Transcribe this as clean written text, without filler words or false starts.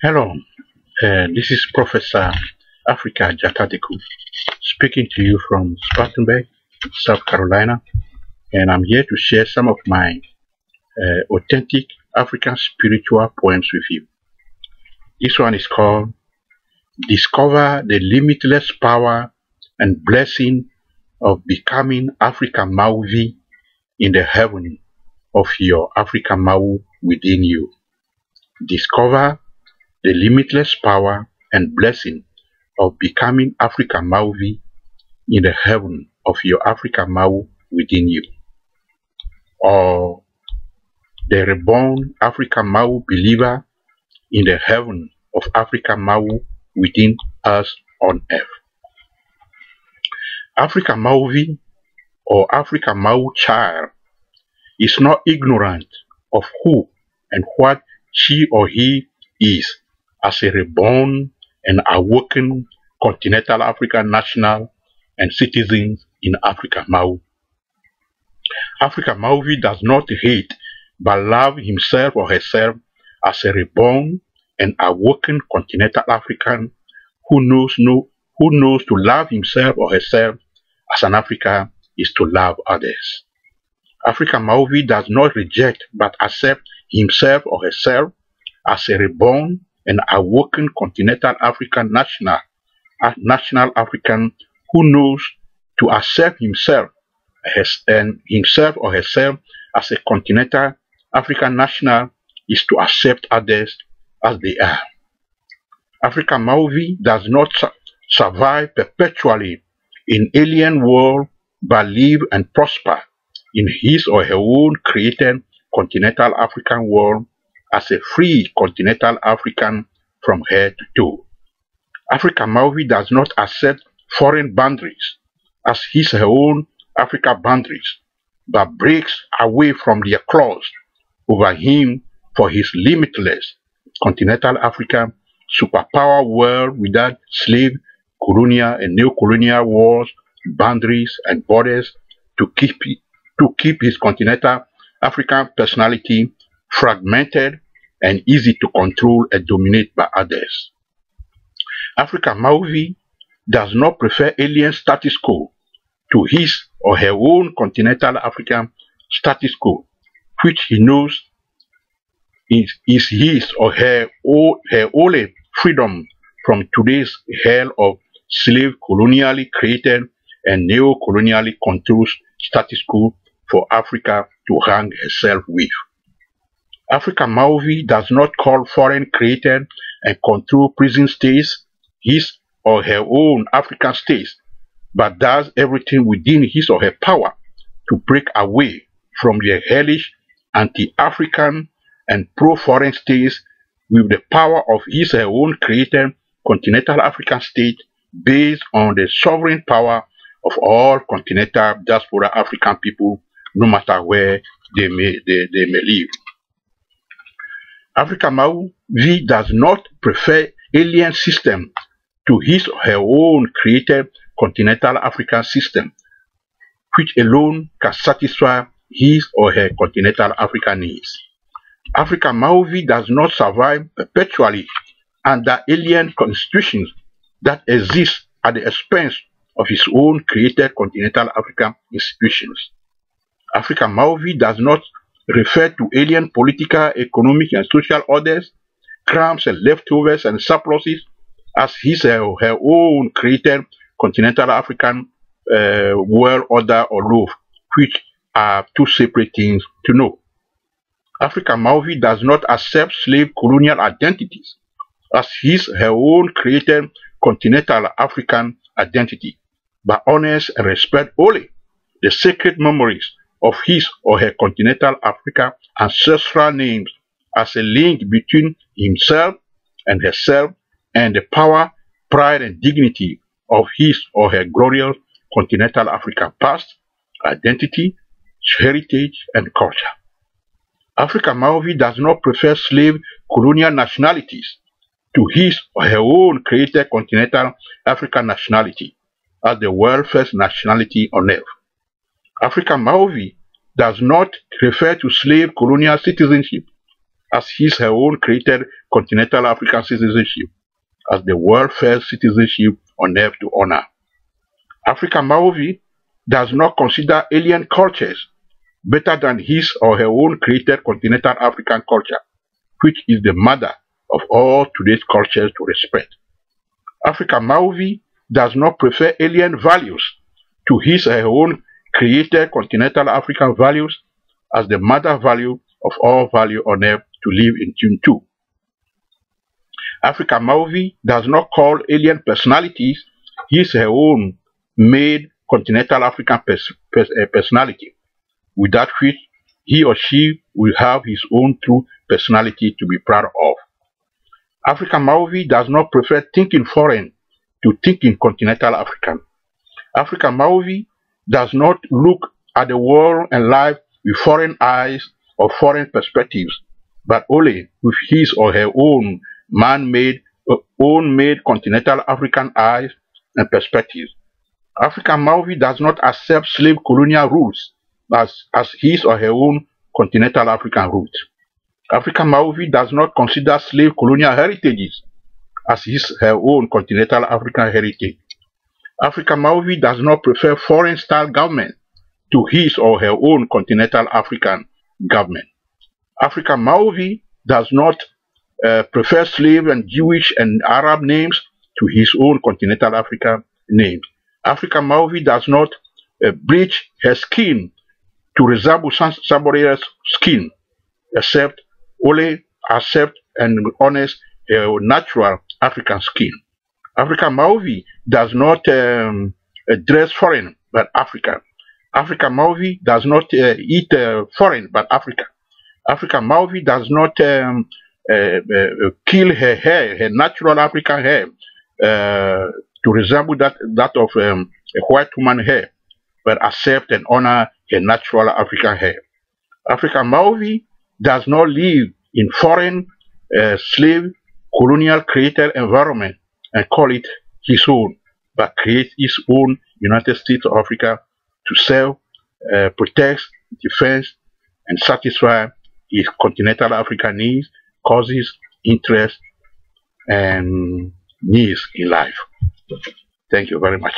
Hello, this is Professor Africa Jatadeku speaking to you from Spartanburg, South Carolina, and I'm here to share some of my authentic African spiritual poems with you. This one is called Discover the Limitless Power and Blessing of Becoming Africa Mauvi in the Heaven of your Africa Mau within you. Discover the limitless power and blessing of becoming Africa Mauvi in the heaven of your Africa Mau within you. Or the reborn Africa Mau believer in the heaven of Africa Mau within us on earth. Africa Mauvi or Africa Mau child is not ignorant of who and what she or he is as a reborn and awoken continental African national and citizens in Africa Mau. Africa Mauvi does not hate but love himself or herself as a reborn and awoken continental African who knows to love himself or herself as an African is to love others. Africa Mauvi does not reject but accept himself or herself as a reborn and awoken continental African national African who knows to accept himself or herself as a continental African national is to accept others as they are. Africa Mauvi does not survive perpetually in alien world but live and prosper in his or her own created continental African world as a free continental African from head to toe. Africa Mauvi does not accept foreign boundaries as his or her own Africa boundaries, but breaks away from their claws over him for his limitless continental African superpower world without slave, colonial and neo-colonial wars, boundaries and borders to keep his continental African personality fragmented and easy to control and dominate by others. Africa Mauvi does not prefer alien status quo to his or her own continental African status quo, which he knows is his or her only freedom from today's hell of slave colonially created and neo-colonially controlled status quo for Africa to hang herself with. Africa Mauvi does not call foreign created and controlled prison states his or her own African states, but does everything within his or her power to break away from the hellish anti-African and pro-foreign states with the power of his or her own created continental African state based on the sovereign power of all continental diaspora African people, no matter where they may live. Africa Mauvi does not prefer alien system to his or her own created continental African system, which alone can satisfy his or her continental African needs. Africa Mauvi does not survive perpetually under alien constitutions that exist at the expense of his own created continental African institutions. Africa Mauvi does not refer to alien political, economic, and social orders, crumbs and leftovers and surpluses as his or her own created continental African world order or loaf, which are two separate things to know. Africa Mauvi does not accept slave colonial identities as his or her own created continental African identity, but honors and respect only the sacred memories of his or her continental Africa ancestral names as a link between himself and herself and the power, pride, and dignity of his or her glorious continental African past, identity, heritage, and culture. Africa Mauvi does not prefer slave colonial nationalities to his or her own created continental African nationality as the world's first nationality on earth. Africa Mauvi does not refer to slave colonial citizenship as his her own created continental African citizenship as the world first citizenship on earth to honor. Africa Maovi does not consider alien cultures better than his or her own created continental African culture, which is the mother of all today's cultures to respect. Africa Maovi does not prefer alien values to his or her own created continental African values as the mother value of all value on earth to live in tune to. Africa Maovi does not call alien personalities his or her own made continental African personality, without which he or she will have his own true personality to be proud of. Africa Maovi does not prefer thinking foreign to thinking continental African. Africa Maovi does not look at the world and life with foreign eyes or foreign perspectives, but only with his or her own man-made, own-made continental African eyes and perspectives. Africa Maovi does not accept slave colonial rules as his or her own continental African roots. Africa Maovi does not consider slave colonial heritages as his her own continental African heritage. Africa Maovi does not prefer foreign-style government to his or her own continental African government. Africa Maovi does not prefer slave and Jewish and Arab names to his own continental African names. Africa Maovi does not bleach her skin to resemble somebody else's skin, except only accept and honest natural African skin. Africa Maovi does not dress foreign but African. Africa Maovi does not eat foreign but African. Africa Maovi does not kill her hair, her natural African hair, to resemble that of a white woman hair, but accept and honor her natural African hair. Africa Maovi does not live in foreign slave colonial created environment and call it his own, but create his own United States of Africa to serve, protect, defend, and satisfy his continental African needs, causes, interests, and needs in life. Thank you very much.